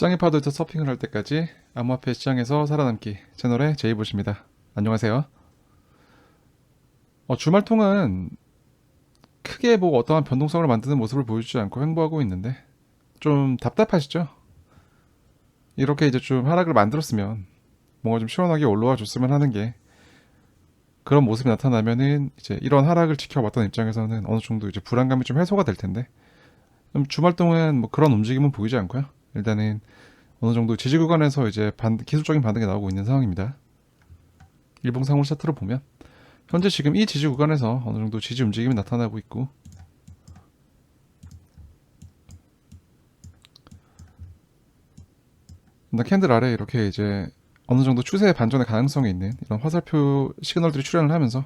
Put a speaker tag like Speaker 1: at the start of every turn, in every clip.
Speaker 1: 시장의 파도에서 서핑을 할 때까지 암호화폐 시장에서 살아남기 채널의 제이봇입니다. 안녕하세요. 주말 동안 크게 뭐 어떠한 변동성을 만드는 모습을 보여주지 않고 횡보하고 있는데 좀 답답하시죠? 이렇게 이제 좀 하락을 만들었으면 뭔가 좀 시원하게 올라와 줬으면 하는 게, 그런 모습이 나타나면은 이제 이런 하락을 지켜봤던 입장에서는 어느 정도 이제 불안감이 좀 해소가 될 텐데, 주말 동안 뭐 그런 움직임은 보이지 않고요. 일단은 어느 정도 지지 구간에서 이제 기술적인 반등이 나오고 있는 상황입니다. 일봉상으로 차트를 보면 현재 지금 이 지지 구간에서 어느 정도 지지 움직임이 나타나고 있고, 일단 캔들 아래 이렇게 이제 어느 정도 추세의 반전의 가능성이 있는 이런 화살표 시그널들이 출현을 하면서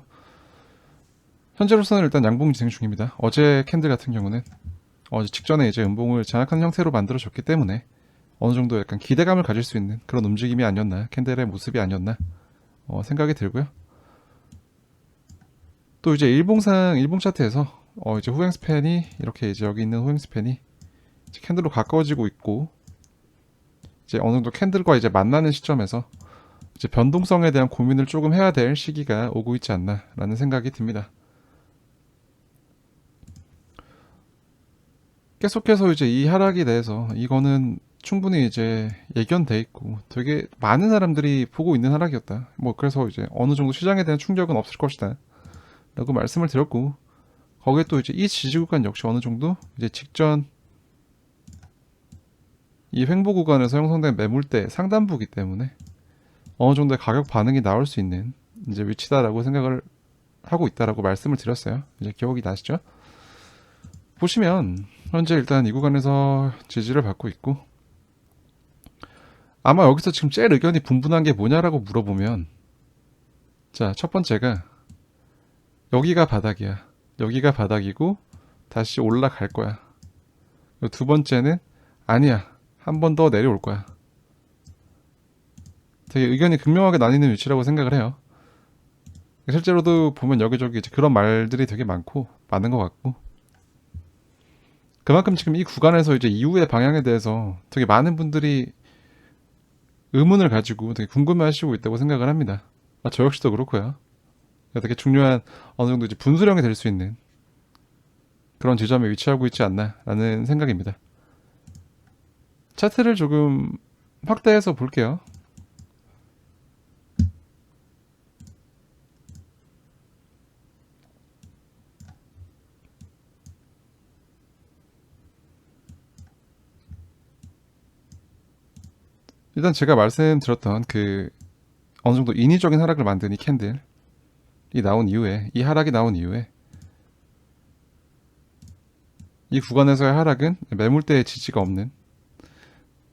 Speaker 1: 현재로서는 일단 양봉 진행 중입니다. 어제 캔들 같은 경우는 어제 직전에 이제 음봉을 장악하는 형태로 만들어졌기 때문에 어느 정도 약간 기대감을 가질 수 있는 그런 움직임이 아니었나, 캔들의 모습이 아니었나 생각이 들고요. 또 이제 일봉 차트에서 이제 후행 스팬이 이렇게 이제 여기 있는 후행 스팬이 이제 캔들로 가까워지고 있고, 이제 어느 정도 캔들과 이제 만나는 시점에서 이제 변동성에 대한 고민을 조금 해야 될 시기가 오고 있지 않나라는 생각이 듭니다. 계속해서 이제 이 하락에 대해서 이거는 충분히 이제 예견돼 있고 되게 많은 사람들이 보고 있는 하락이었다. 뭐 그래서 이제 어느 정도 시장에 대한 충격은 없을 것이다 라고 말씀을 드렸고, 거기에 또 이제 이 지지 구간 역시 어느 정도 이제 직전 이 횡보 구간에서 형성된 매물대 상단부이기 때문에 어느 정도의 가격 반응이 나올 수 있는 이제 위치다라고 생각을 하고 있다라고 말씀을 드렸어요. 이제 기억이 나시죠? 보시면 현재 일단 이 구간에서 지지를 받고 있고, 아마 여기서 지금 제일 의견이 분분한 게 뭐냐라고 물어보면, 자, 첫 번째가 여기가 바닥이야. 여기가 바닥이고 다시 올라갈 거야. 두 번째는 아니야, 한 번 더 내려올 거야. 되게 의견이 극명하게 나뉘는 위치라고 생각을 해요. 실제로도 보면 여기저기 이제 그런 말들이 되게 많은 것 같고, 그만큼 지금 이 구간에서 이제 이후의 방향에 대해서 되게 많은 분들이 의문을 가지고 되게 궁금해하시고 있다고 생각을 합니다. 저 역시도 그렇고요. 되게 중요한 어느 정도 이제 분수령이 될 수 있는 그런 지점에 위치하고 있지 않나라는 생각입니다. 차트를 조금 확대해서 볼게요. 일단 제가 말씀드렸던 그 어느 정도 인위적인 하락을 만든 이 캔들이 나온 이후에, 이 하락이 나온 이후에 이 구간에서의 하락은 매물대의 지지가 없는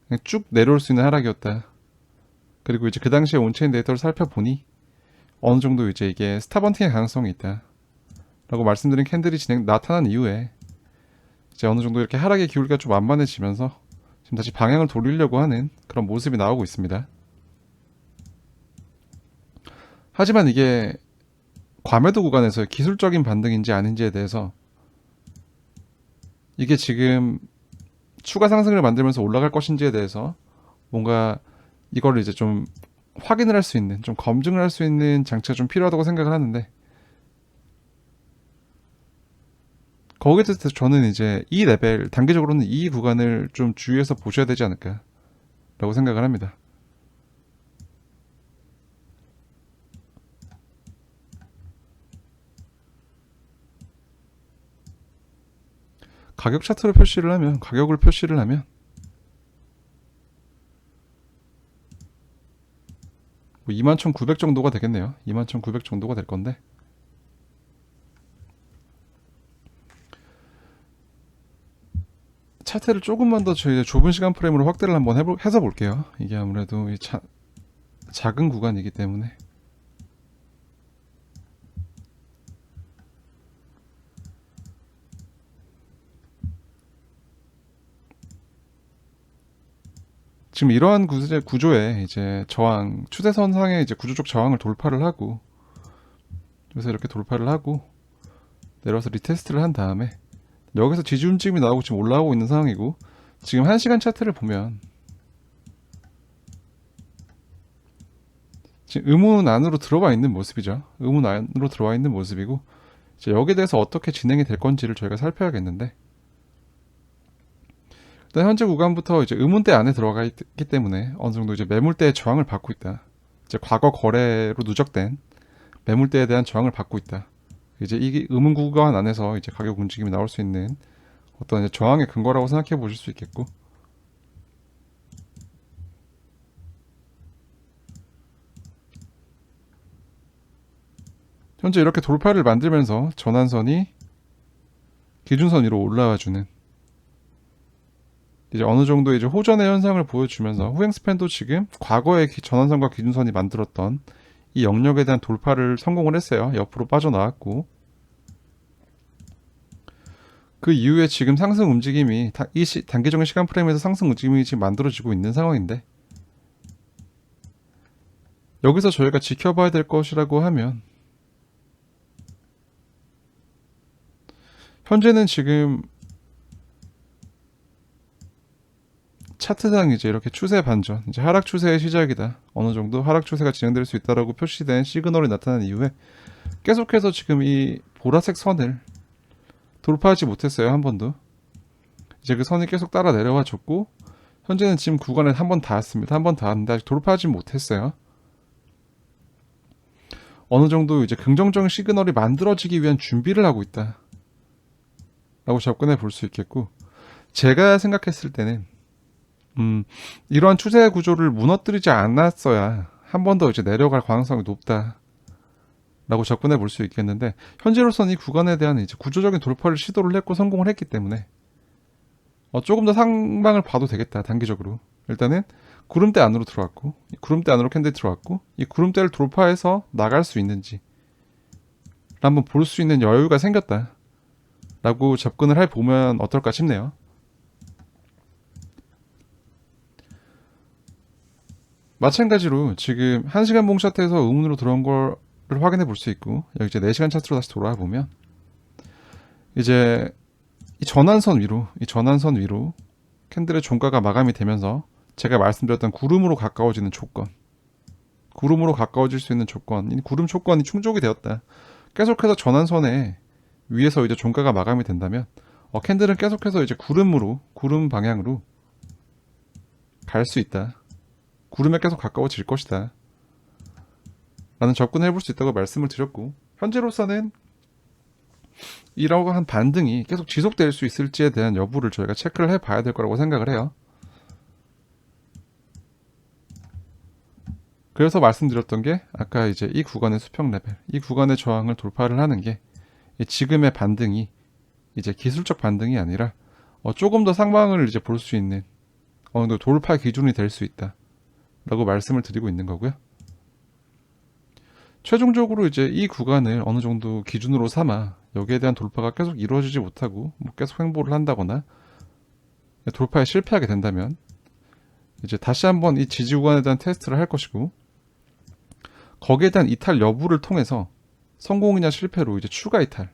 Speaker 1: 그냥 쭉 내려올 수 있는 하락이었다. 그리고 이제 그 당시에 온체인 데이터를 살펴보니 어느 정도 이제 이게 스탑헌팅의 가능성이 있다 라고 말씀드린 캔들이 나타난 이후에 이제 어느 정도 이렇게 하락의 기울기가 좀 완만해지면서 지금 다시 방향을 돌리려고 하는 그런 모습이 나오고 있습니다. 하지만 이게 과매도 구간에서의 기술적인 반등인지 아닌지에 대해서, 이게 지금 추가 상승을 만들면서 올라갈 것인지에 대해서 뭔가 이걸 이제 좀 확인을 할 수 있는, 좀 검증을 할 수 있는 장치가 좀 필요하다고 생각을 하는데, 거기에 대해서 저는 이제 이 레벨, 단기적으로는 이 구간을 좀 주의해서 보셔야 되지 않을까 라고 생각을 합니다. 가격 차트로 가격을 표시를 하면 뭐 21,900 정도가 되겠네요. 21,900 정도가 될 건데, 차트를 조금만 더 저희 좁은 시간 프레임으로 확대를 한번 해서 볼게요. 이게 아무래도 작은 구간이기 때문에. 지금 이러한 구조에 이제 추세선상의 이제 구조적 저항을 돌파를 하고, 여기서 이렇게 돌파를 하고 내려와서 리테스트를 한 다음에 여기서 지지 움직임이 나오고 지금 올라오고 있는 상황이고, 지금 1시간 차트를 보면 지금 의문 안으로 들어와 있는 모습이죠. 의문 안으로 들어와 있는 모습이고 이제 여기에 대해서 어떻게 진행이 될 건지를 저희가 살펴야겠는데 일단 현재 구간부터 이제 의문대 안에 들어가 있기 때문에 어느 정도 이제 매물대의 저항을 받고 있다. 이제 과거 거래로 누적된 매물대에 대한 저항을 받고 있다. 이제 이 의문 구간 안에서 이제 가격 움직임이 나올 수 있는 어떤 이제 저항의 근거라고 생각해 보실 수 있겠고 현재 이렇게 돌파를 만들면서 전환선이 기준선 위로 올라와주는 이제 어느 정도 이제 호전의 현상을 보여주면서 후행 스팬도 지금 과거의 전환선과 기준선이 만들었던 이 영역에 대한 돌파를 성공을 했어요. 옆으로 빠져나왔고 그 이후에 지금 상승 움직임이 단기적인 시간 프레임에서 상승 움직임이 지금 만들어지고 있는 상황인데 여기서 저희가 지켜봐야 될 것이라고 하면 현재는 지금 차트상 이제 이렇게 추세 반전, 이제 하락 추세의 시작이다. 어느 정도 하락 추세가 진행될 수 있다라고 표시된 시그널이 나타난 이후에 계속해서 지금 이 보라색 선을 돌파하지 못했어요. 한 번도. 이제 그 선이 계속 따라 내려와 줬고 현재는 지금 구간에 한 번 닿았습니다. 한 번 닿았는데 아직 돌파하지 못했어요. 어느 정도 이제 긍정적인 시그널이 만들어지기 위한 준비를 하고 있다. 라고 접근해 볼 수 있겠고 제가 생각했을 때는 이러한 추세 구조를 무너뜨리지 않았어야 한 번 더 이제 내려갈 가능성이 높다. 라고 접근해 볼 수 있겠는데 현재로서는 이 구간에 대한 이제 구조적인 돌파를 시도를 했고 성공을 했기 때문에 조금 더 상방을 봐도 되겠다. 단기적으로 일단은 구름대 안으로 들어왔고 이 구름대 안으로 캔들이 들어왔고 이 구름대를 돌파해서 나갈 수 있는지 한번 볼 수 있는 여유가 생겼다. 라고 접근을 해보면 어떨까 싶네요. 마찬가지로 지금 1시간 봉 차트에서 의문으로 들어온 걸 확인해 볼 수 있고 여기 이제 4시간 차트로 다시 돌아와 보면 이제 이 전환선 위로 캔들의 종가가 마감이 되면서 제가 말씀드렸던 구름으로 가까워지는 조건 구름으로 가까워질 수 있는 조건 이 구름 조건이 충족이 되었다. 계속해서 전환선에 위에서 이제 종가가 마감이 된다면 캔들은 계속해서 이제 구름 방향으로 갈 수 있다. 구름에 계속 가까워질 것이다. 라는 접근을 해볼 수 있다고 말씀을 드렸고 현재로서는 이러한 반등이 계속 지속될 수 있을지에 대한 여부를 저희가 체크를 해봐야 될 거라고 생각을 해요. 그래서 말씀드렸던 게 아까 이제 이 구간의 수평 레벨, 이 구간의 저항을 돌파를 하는 게 지금의 반등이 이제 기술적 반등이 아니라 조금 더 상방을 이제 볼 수 있는 어느 정도 돌파 기준이 될 수 있다. 라고 말씀을 드리고 있는 거고요. 최종적으로 이제 이 구간을 어느 정도 기준으로 삼아 여기에 대한 돌파가 계속 이루어지지 못하고 계속 횡보를 한다거나 돌파에 실패하게 된다면 이제 다시 한번 이 지지 구간에 대한 테스트를 할 것이고 거기에 대한 이탈 여부를 통해서 성공이냐 실패로 이제 추가 이탈이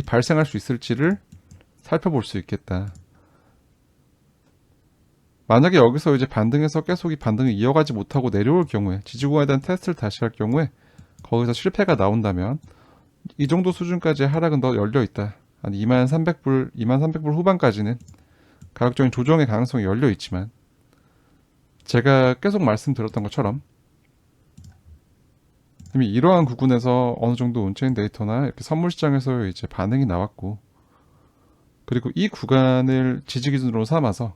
Speaker 1: 발생할 수 있을지를 살펴볼 수 있겠다. 만약에 여기서 이제 반등해서 계속 이 반등을 이어가지 못하고 내려올 경우에 지지구간에 대한 테스트를 다시 할 경우에 거기서 실패가 나온다면 이 정도 수준까지의 하락은 더 열려 있다. 한 2300불 후반까지는 가격적인 조정의 가능성이 열려 있지만 제가 계속 말씀드렸던 것처럼 이미 이러한 구간에서 어느 정도 온체인 데이터나 이렇게 선물 시장에서 이제 반응이 나왔고 그리고 이 구간을 지지 기준으로 삼아서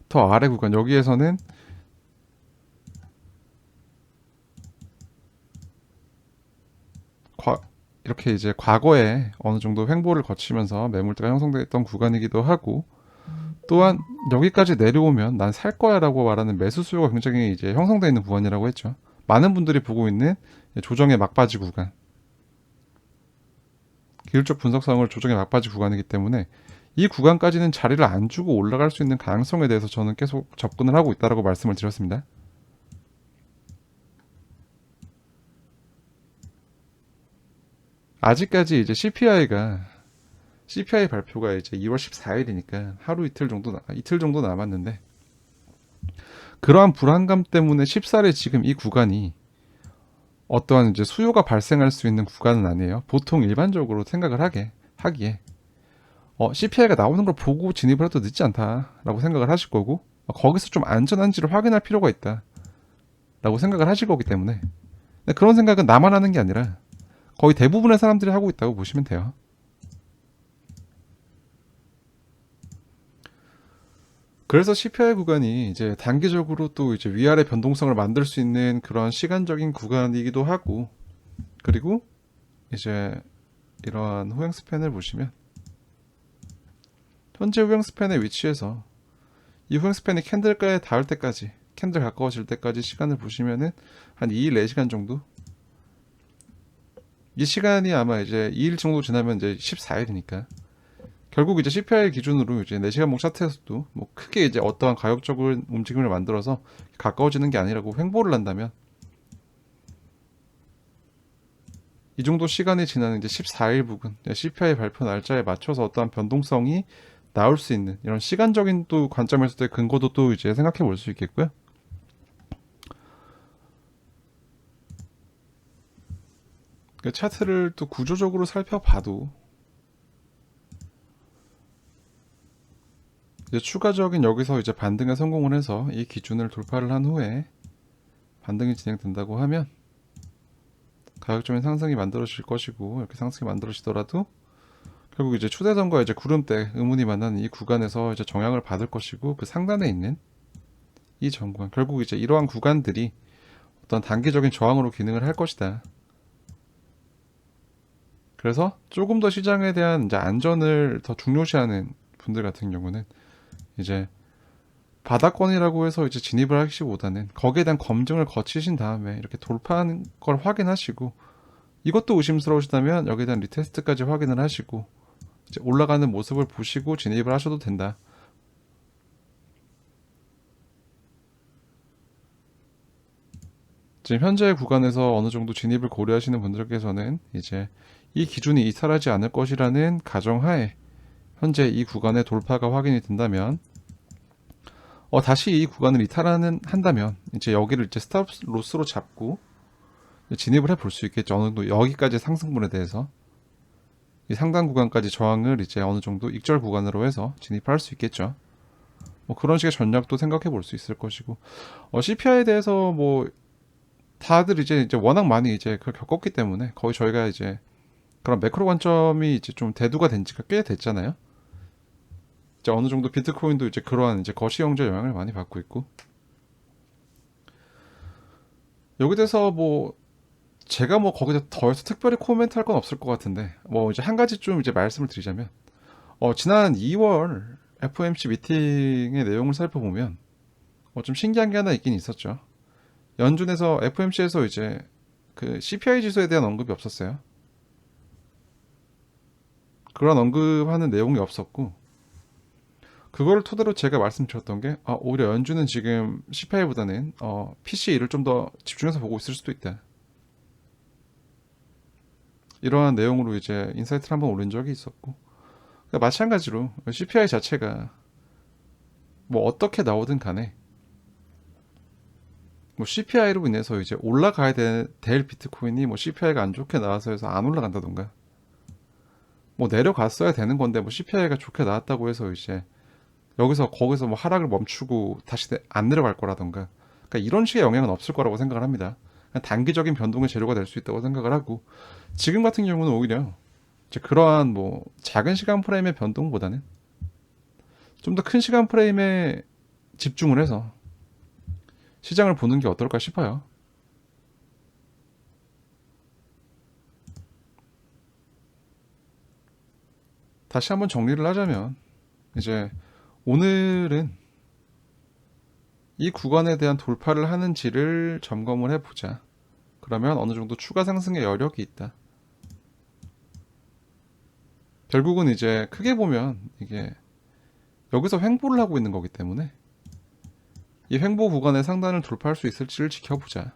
Speaker 1: 더 아래 구간 여기에서는 이렇게 이제 과거에 어느 정도 횡보를 거치면서 매물대가 형성됐던 구간이기도 하고 또한 여기까지 내려오면 난 살 거야라고 말하는 매수 수요가 굉장히 이제 형성되어 있는 구간이라고 했죠. 많은 분들이 보고 있는 조정의 막바지 구간, 기술적 분석상으로 조정의 막바지 구간이기 때문에 이 구간까지는 자리를 안 주고 올라갈 수 있는 가능성에 대해서 저는 계속 접근을 하고 있다라고 말씀을 드렸습니다. 아직까지 이제 CPI 발표가 이제 2월 14일이니까 하루 이틀 정도 남았는데 그러한 불안감 때문에 쉽사리 지금 이 구간이 어떠한 이제 수요가 발생할 수 있는 구간은 아니에요. 보통 일반적으로 생각을 하기에 CPI가 나오는 걸 보고 진입을 해도 늦지 않다라고 생각을 하실 거고, 거기서 좀 안전한지를 확인할 필요가 있다라고 생각을 하실 거기 때문에, 근데 그런 생각은 나만 하는 게 아니라 거의 대부분의 사람들이 하고 있다고 보시면 돼요. 그래서 CPI 구간이 이제 단기적으로 또 이제 위아래 변동성을 만들 수 있는 그런 시간적인 구간이기도 하고, 그리고 이제 이러한 후행 스팬을 보시면 현재 후행 스팬의 위치에서 이 후행 스팬이 캔들가에 닿을 때까지, 캔들 가까워질 때까지 시간을 보시면은 한 2일, 4시간 정도? 이 시간이 아마 이제 2일 정도 지나면 이제 14일이니까 결국 이제 CPI 기준으로 이제 4시간봉 차트에서도 뭐 크게 이제 어떠한 가격적인 움직임을 만들어서 가까워지는 게 아니라고 횡보를 한다면, 이 정도 시간이 지나는 이제 14일 부근, CPI 발표 날짜에 맞춰서 어떠한 변동성이 나올 수 있는 이런 시간적인 또 관점에서의 근거도 또 이제 생각해 볼 수 있겠고요. 그 차트를 또 구조적으로 살펴봐도 이제 추가적인 여기서 이제 반등에 성공을 해서 이 기준을 돌파를 한 후에 반등이 진행된다고 하면 가격적인 상승이 만들어질 것이고, 이렇게 상승이 만들어지더라도 결국 이제 추세선과 이제 구름대 음운이 만나는 이 구간에서 이제 정향을 받을 것이고, 그 상단에 있는 이 전구간, 결국 이제 이러한 구간들이 어떤 단기적인 저항으로 기능을 할 것이다. 그래서 조금 더 시장에 대한 이제 안전을 더 중요시하는 분들 같은 경우는 이제 바닥권이라고 해서 이제 진입을 하시기보다는 거기에 대한 검증을 거치신 다음에 이렇게 돌파하는 걸 확인하시고, 이것도 의심스러우시다면 여기에 대한 리테스트까지 확인을 하시고 이제 올라가는 모습을 보시고 진입을 하셔도 된다. 지금 현재 구간에서 어느 정도 진입을 고려하시는 분들께서는 이제 이 기준이 이탈하지 않을 것이라는 가정하에 현재 이 구간의 돌파가 확인이 된다면, 다시 이 구간을 한다면 이제 여기를 이제 스탑 로스로 잡고 진입을 해 볼 수 있겠죠. 어느 정도 여기까지 상승분에 대해서 이 상단 구간까지 저항을 이제 어느 정도 익절 구간으로 해서 진입할 수 있겠죠. 뭐 그런 식의 전략도 생각해 볼 수 있을 것이고, CPI에 대해서 뭐 다들 이제 워낙 많이 이제 그걸 겪었기 때문에 거의 저희가 이제 그런 매크로 관점이 이제 좀 대두가 된 지가 꽤 됐잖아요. 이제 어느 정도 비트코인도 이제 그러한 이제 거시경제 영향을 많이 받고 있고, 여기 대해서 뭐 제가 뭐 거기서 더 해서 특별히 코멘트 할 건 없을 것 같은데, 뭐 이제 한 가지 좀 이제 말씀을 드리자면, 지난 2월 FOMC 미팅의 내용을 살펴보면 좀 신기한 게 하나 있긴 있었죠. 연준에서 FOMC에서 이제 그 CPI 지수에 대한 언급이 없었어요. 그런 언급하는 내용이 없었고, 그걸 토대로 제가 말씀드렸던 게 오히려 연준은 지금 CPI보다는 PCE를 좀 더 집중해서 보고 있을 수도 있다. 이러한 내용으로 이제 인사이트를 한번 올린 적이 있었고, 그러니까 마찬가지로 CPI 자체가 뭐 어떻게 나오든 간에 뭐 CPI로 인해서 이제 올라가야 될 비트코인이 뭐 CPI가 안 좋게 나와서 해서 안 올라간다던가, 뭐 내려갔어야 되는 건데 뭐 CPI가 좋게 나왔다고 해서 이제 여기서 거기서 뭐 하락을 멈추고 다시 안 내려갈 거라던가, 그러니까 이런 식의 영향은 없을 거라고 생각을 합니다. 그냥 단기적인 변동의 재료가 될 수 있다고 생각을 하고, 지금 같은 경우는 오히려 이제 그러한 뭐 작은 시간 프레임의 변동보다는 좀 더 큰 시간 프레임에 집중을 해서 시장을 보는 게 어떨까 싶어요. 다시 한번 정리를 하자면 이제 오늘은 이 구간에 대한 돌파를 하는지를 점검을 해보자. 그러면 어느 정도 추가 상승의 여력이 있다. 결국은 이제 크게 보면 이게 여기서 횡보를 하고 있는 거기 때문에 이 횡보 구간의 상단을 돌파할 수 있을지를 지켜보자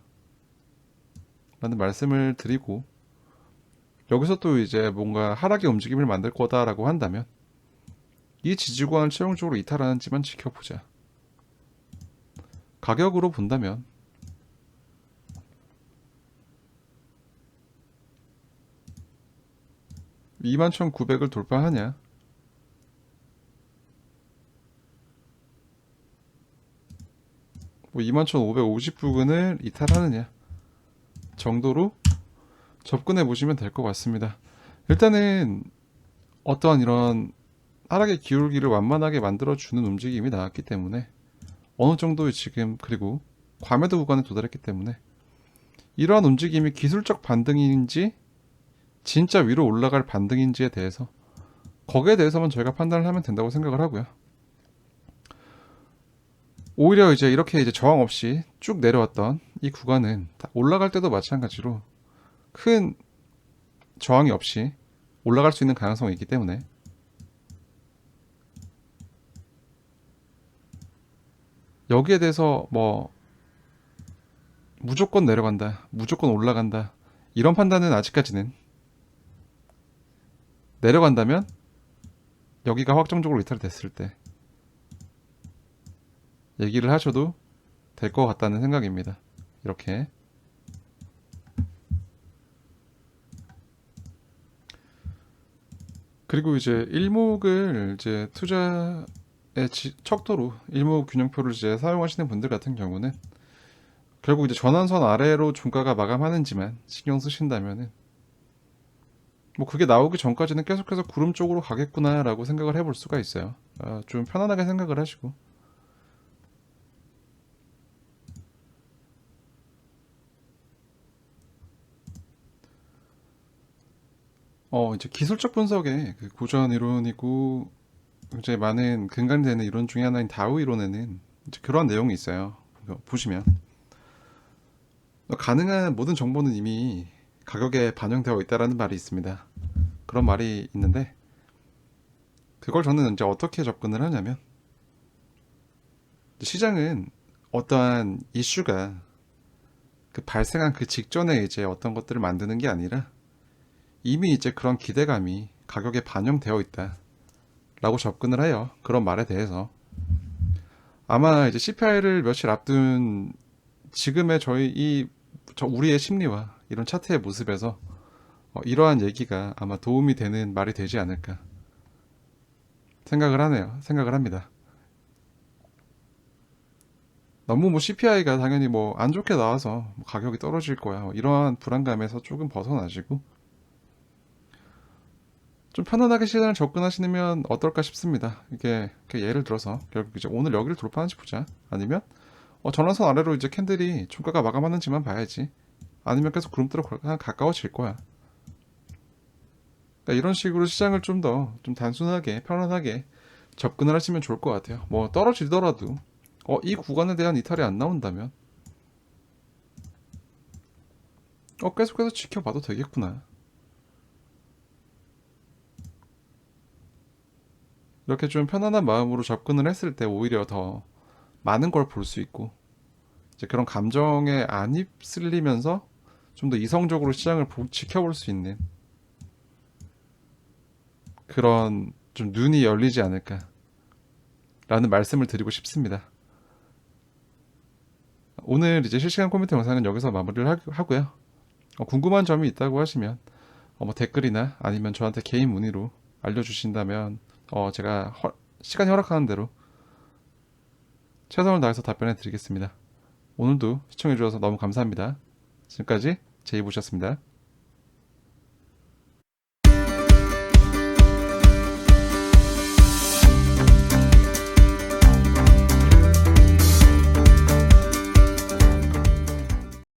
Speaker 1: 라는 말씀을 드리고, 여기서 또 이제 뭔가 하락의 움직임을 만들 거다라고 한다면 이 지지구간을 최종적으로 이탈하는지만 지켜보자. 가격으로 본다면 21,900을 돌파하냐, 뭐 21,550 부근을 이탈하느냐 정도로 접근해 보시면 될 것 같습니다. 일단은 어떠한 이런 하락의 기울기를 완만하게 만들어주는 움직임이 나왔기 때문에 어느 정도 지금, 그리고 과매도 구간에 도달했기 때문에 이러한 움직임이 기술적 반등인지 진짜 위로 올라갈 반등인지에 대해서, 거기에 대해서만 저희가 판단을 하면 된다고 생각을 하고요. 오히려 이제 이렇게 이제 저항 없이 쭉 내려왔던 이 구간은 올라갈 때도 마찬가지로 큰 저항이 없이 올라갈 수 있는 가능성이 있기 때문에 여기에 대해서 뭐 무조건 내려간다, 무조건 올라간다, 이런 판단은 아직까지는, 내려간다면 여기가 확정적으로 이탈이 됐을 때 얘기를 하셔도 될 것 같다는 생각입니다. 이렇게. 그리고 이제 일목을 이제 투자의 척도로 일목 균형표를 이제 사용하시는 분들 같은 경우는 결국 이제 전환선 아래로 종가가 마감하는지만 신경 쓰신다면은 뭐 그게 나오기 전까지는 계속해서 구름 쪽으로 가겠구나라고 생각을 해볼 수가 있어요. 좀 편안하게 생각을 하시고. 이제 기술적 분석의 그 고전 이론이고 이제 많은 근간이 되는 이론 중에 하나인 다우 이론에는 이제 그런 내용이 있어요. 보시면 가능한 모든 정보는 이미 가격에 반영되어 있다라는 말이 있습니다. 그런 말이 있는데 그걸 저는 이제 어떻게 접근을 하냐면, 시장은 어떠한 이슈가 그 발생한 그 직전에 이제 어떤 것들을 만드는 게 아니라 이미 이제 그런 기대감이 가격에 반영되어 있다 라고 접근을 해요. 그런 말에 대해서 아마 이제 CPI를 며칠 앞둔 지금의 우리의 심리와 이런 차트의 모습에서 이러한 얘기가 아마 도움이 되는 말이 되지 않을까 생각을 합니다. 너무 뭐 CPI가 당연히 뭐 안 좋게 나와서 뭐 가격이 떨어질 거야, 이러한 불안감에서 조금 벗어나시고 좀 편안하게 시장을 접근하시면 어떨까 싶습니다. 이게 예를 들어서 결국 이제 오늘 여기를 돌파하는지 보자, 아니면 전환선 아래로 이제 캔들이 종가가 마감하는지만 봐야지, 아니면 계속 구름대로 가까워질 거야. 그러니까 이런 식으로 시장을 좀 더 좀 단순하게 편안하게 접근을 하시면 좋을 것 같아요. 뭐 떨어지더라도 이 구간에 대한 이탈이 안 나온다면 계속해서 지켜봐도 되겠구나, 이렇게 좀 편안한 마음으로 접근을 했을 때 오히려 더 많은 걸 볼 수 있고, 이제 그런 감정에 안 휩쓸리면서 좀 더 이성적으로 시장을 지켜볼 수 있는 그런 좀 눈이 열리지 않을까 라는 말씀을 드리고 싶습니다. 오늘 이제 실시간 코멘트 영상은 여기서 마무리를 하고요. 궁금한 점이 있다고 하시면 뭐 댓글이나 아니면 저한테 개인 문의로 알려주신다면 제가 시간이 허락하는 대로 최선을 다해서 답변해 드리겠습니다. 오늘도 시청해 주셔서 너무 감사합니다. 지금까지 제이보셨습니다.